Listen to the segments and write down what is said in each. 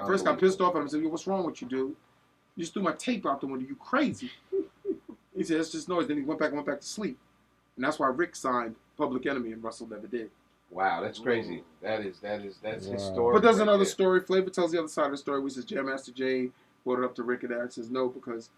I first got pissed off at him and said, yo, what's wrong with you, dude? You just threw my tape out the window. You crazy. He said, it's just noise. Then he went back to sleep. And that's why Rick signed Public Enemy and Russell never did. Wow, that's crazy. That's historic. But there's another story. Flavor tells the other side of the story, which is Jam Master Jay brought it up to Rick, and Dad says no, because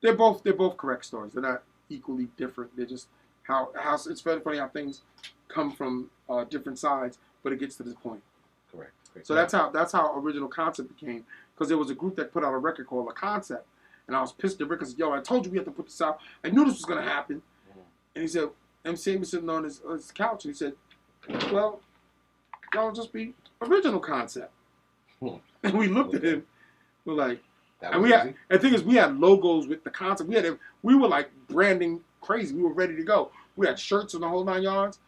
they're both correct stories. They're not equally different. They're just how it's very funny how things come from different sides, but it gets to this point. Correct. So that's how Original Concept became, because there was a group that put out a record called A Concept, and I was pissed at Rick and said, yo, I told you we had to put this out. I knew this was gonna happen. And he said, emcee was sitting on his couch, and he said, well, y'all just be Original Concept. And we looked at him, we're like, and the thing is, we had logos with the concept. We were like branding crazy. We were ready to go. We had shirts and the whole 9 yards.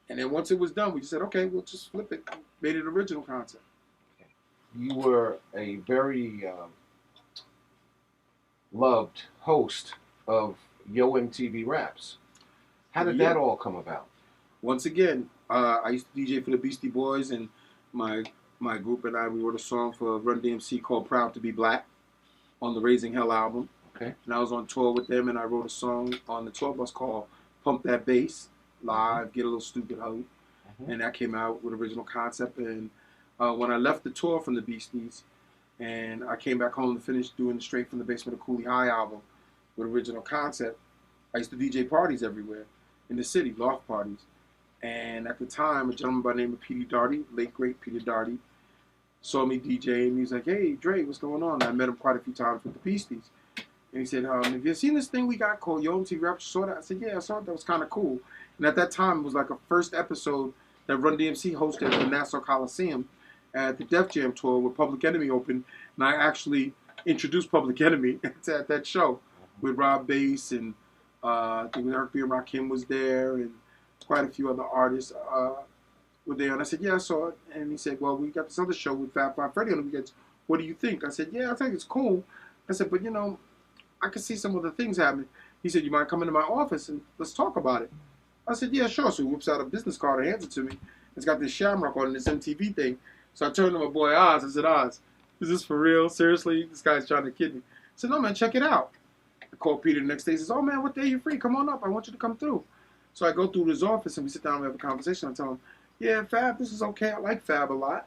And then once it was done, we just said, okay, we'll just flip it. Made it Original Concept. You were a very loved host of Yo MTV Raps. How did that all come about? Once again, I used to DJ for the Beastie Boys, and my group and I, we wrote a song for Run DMC called Proud to Be Black on the Raising Hell album. Okay. And I was on tour with them, and I wrote a song on the tour bus called Pump That Bass, Live, Get a Little Stupid Hoe. And that came out with Original Concept. And when I left the tour from the Beasties, and I came back home to finish doing the Straight from the Basement of Cooley High album with Original Concept, I used to DJ parties everywhere in the city, loft parties. And at the time, a gentleman by the name of Petey Darty, late great Peter Darty, saw me DJing. He was like, hey, Dre, what's going on? And I met him quite a few times with the Beasties. And he said, have you seen this thing we got called Yo MTV Raps? You saw that? I said, yeah, I saw it. That was kind of cool. And at that time, it was like a first episode that Run DMC hosted at the Nassau Coliseum at the Def Jam tour where Public Enemy opened. And I actually introduced Public Enemy at that show with Rob Bass, and I think Eric B. and Rakim was there, and quite a few other artists were there. And I said, yeah, I saw it. And he said, well, we got this other show with Fab Five Freddy on the weekends. What do you think? I said, yeah, I think it's cool. I said, but, you know, I can see some of the things happening. He said, you mind coming to my office and let's talk about it? I said, yeah, sure. So he whips out a business card and hands it to me. It's got this shamrock on it, this MTV thing. So I turned to my boy Oz. I said, Oz, is this for real? Seriously? This guy's trying to kid me. I said, no, man, check it out. I called Peter the next day. He says, oh, man, what day are you free? Come on up. I want you to come through. So I go through his office and we sit down and we have a conversation. I tell him, yeah, Fab, this is okay. I like Fab a lot.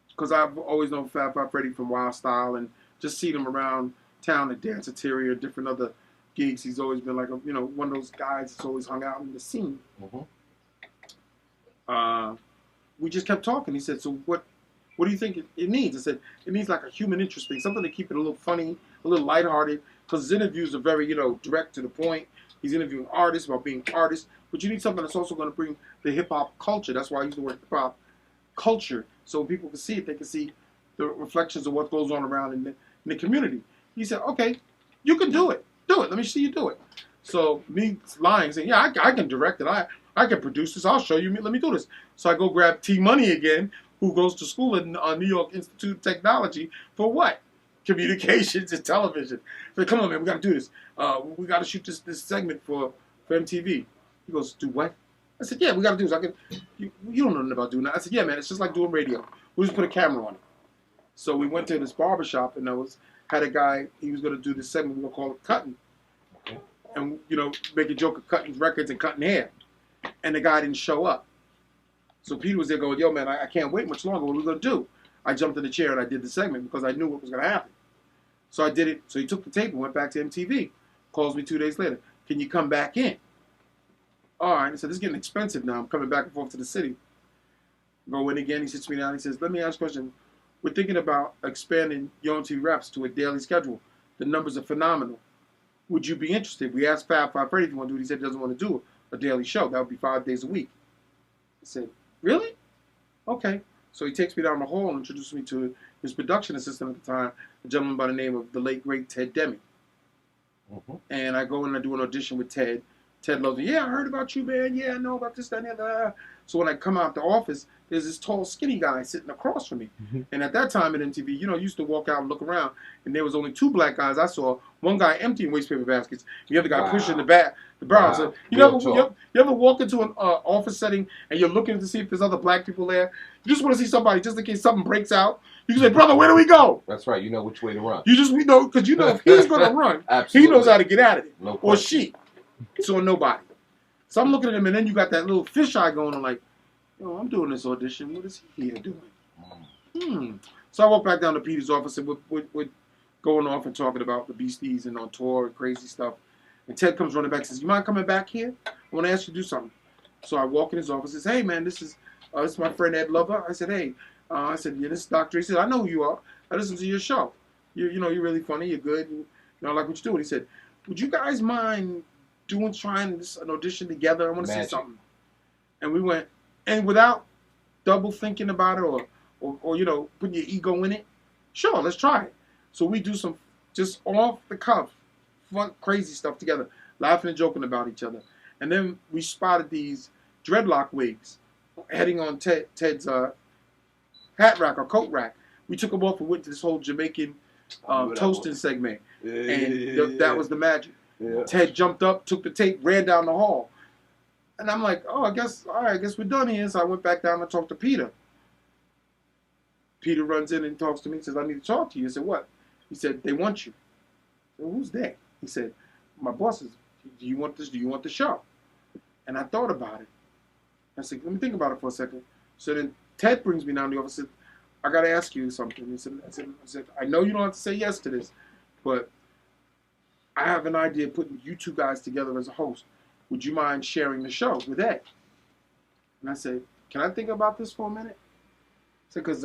Because I've always known Fab Five Freddy from Wild Style and just seen him around town at Danceteria, different other gigs. He's always been like a, one of those guys that's always hung out in the scene. We just kept talking. He said, so what do you think it needs? I said, it needs like a human interest thing, something to keep it a little funny, a little lighthearted, because his interviews are very, direct to the point. He's interviewing artists about being artists, but you need something that's also going to bring the hip-hop culture. That's why I use the word hip-hop culture, so when people can see it, they can see the reflections of what goes on around in the community. He said, okay, you can do it. Do it. Let me see you do it. So me lying, saying, yeah, I can direct it. I can produce this. I'll show you. Let me do this. So I go grab T Money again, who goes to school at New York Institute of Technology for what? Communications and television. So come on, man, we got to do this. We got to shoot this segment for MTV. He goes, do what? I said, yeah, we got to do this. You don't know nothing about doing that. I said, yeah, man, it's just like doing radio. We'll just put a camera on it. So we went to this barbershop and had a guy, he was going to do this segment, we were going to call it Cutting. And, make a joke of cutting records and cutting hair. And the guy didn't show up. So Peter was there going, yo, man, I can't wait much longer. What are we going to do? I jumped in the chair and I did the segment because I knew what was going to happen. So I did it. So he took the tape and went back to MTV. Calls me 2 days later. Can you come back in? All right. He said, this is getting expensive now. I'm coming back and forth to the city. Go in again. He sits me down. He says, let me ask you a question. We're thinking about expanding Yo MTV Raps to a daily schedule. The numbers are phenomenal. Would you be interested? We asked Fab Five Freddy if he want to do it. He said he doesn't want to do a daily show. That would be 5 days a week. I said, really? Okay. So he takes me down the hall and introduces me to his production assistant at the time, a gentleman by the name of the late, great Ted Demme. And I go in and I do an audition with Ted. Ted Loves Me. Yeah, I heard about you, man. Yeah, I know about this, that, and the other. So when I come out the office, there's this tall, skinny guy sitting across from me. And at that time at MTV, you know, you used to walk out and look around, and there was only 2 black guys I saw. One guy emptying waste paper baskets, the other guy pushing the barrel. Wow. So you ever walk into an office setting and you're looking to see if there's other black people there? You just want to see somebody just in case something breaks out. You can say, brother, where do we go? That's right. You know which way to run. We know, because you know if he's going to run, he knows how to get out of it. No or she. So nobody. So I'm looking at him, and then you got that little fisheye going on like, yo, I'm doing this audition. What is he here doing? So I walk back down to Peter's office, and we're going off and talking about the Beasties and on tour and crazy stuff. And Ted comes running back and says, you mind coming back here? I want to ask you to do something. So I walk in his office and says, hey, man, this is my friend Ed Lover. I said, hey. I said, yeah, this is Dr. He said, I know who you are. I listen to your show. You know, you're really funny. You're good. And, you know, I like what you do. And he said, would you guys mind trying an audition together? I want to see something. And we went, and without double thinking about it or you know, putting your ego in it, sure, let's try it. So we do some just off the cuff, fun, crazy stuff together, laughing and joking about each other. And then we spotted these dreadlock wigs heading on Ted's hat rack or coat rack. We took them off and went to this whole Jamaican toasting segment. And that was the magic. Yeah. Ted jumped up, took the tape, ran down the hall. And I'm like, oh, I guess we're done here. So I went back down and talked to Peter. Peter runs in and talks to me and says, I need to talk to you. I said, what? He said, they want you. I said, who's they? He said, my bosses. Do you want this? Do you want the show? And I thought about it. I said, let me think about it for a second. So then Ted brings me down to the office and said, I got to ask you something. He said, I said, I know you don't have to say yes to this, but I have an idea of putting you 2 guys together as a host. Would you mind sharing the show with Ed? And I said, can I think about this for a minute? I said, because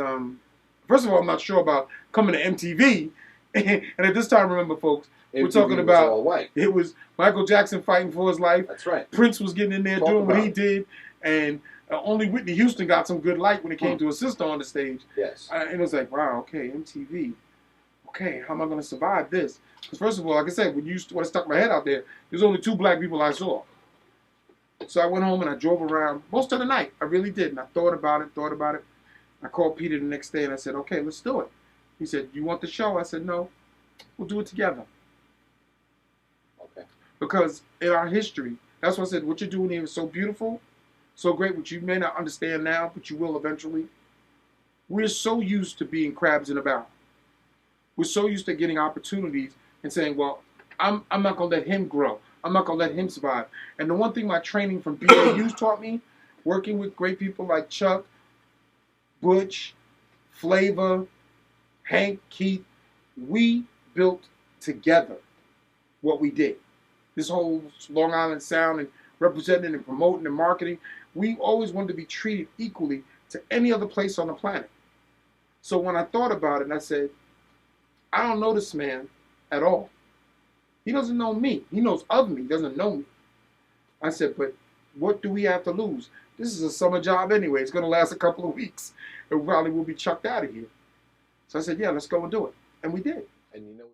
first of all, I'm not sure about coming to MTV. And at this time, remember, folks, we're talking about all white. It was Michael Jackson fighting for his life. That's right. Prince was getting in there doing what he did. And only Whitney Houston got some good light when it came to a sister on the stage. Yes. And it was like, wow, okay, MTV. Okay, how am I going to survive this? Because first of all, like I said, when I stuck my head out there, there's only 2 black people I saw. So I went home and I drove around most of the night. I really did. And I thought about it. I called Peter the next day and I said, okay, let's do it. He said, you want the show? I said, no, we'll do it together. Okay. Because in our history, that's what I said, what you're doing here is so beautiful, so great, which you may not understand now, but you will eventually. We're so used to being crabs in a barrel. We're so used to getting opportunities and saying, well, I'm not going to let him grow. I'm not going to let him survive. And the one thing my training from BAU's taught me, working with great people like Chuck, Butch, Flavor, Hank, Keith, we built together what we did. This whole Long Island Sound and representing and promoting and marketing, we always wanted to be treated equally to any other place on the planet. So when I thought about it, I said, I don't know this man at all. He doesn't know me. He knows of me. He doesn't know me. I said, but what do we have to lose? This is a summer job anyway. It's going to last a couple of weeks. And probably we'll be chucked out of here. So I said, yeah, let's go and do it. And we did. And you know.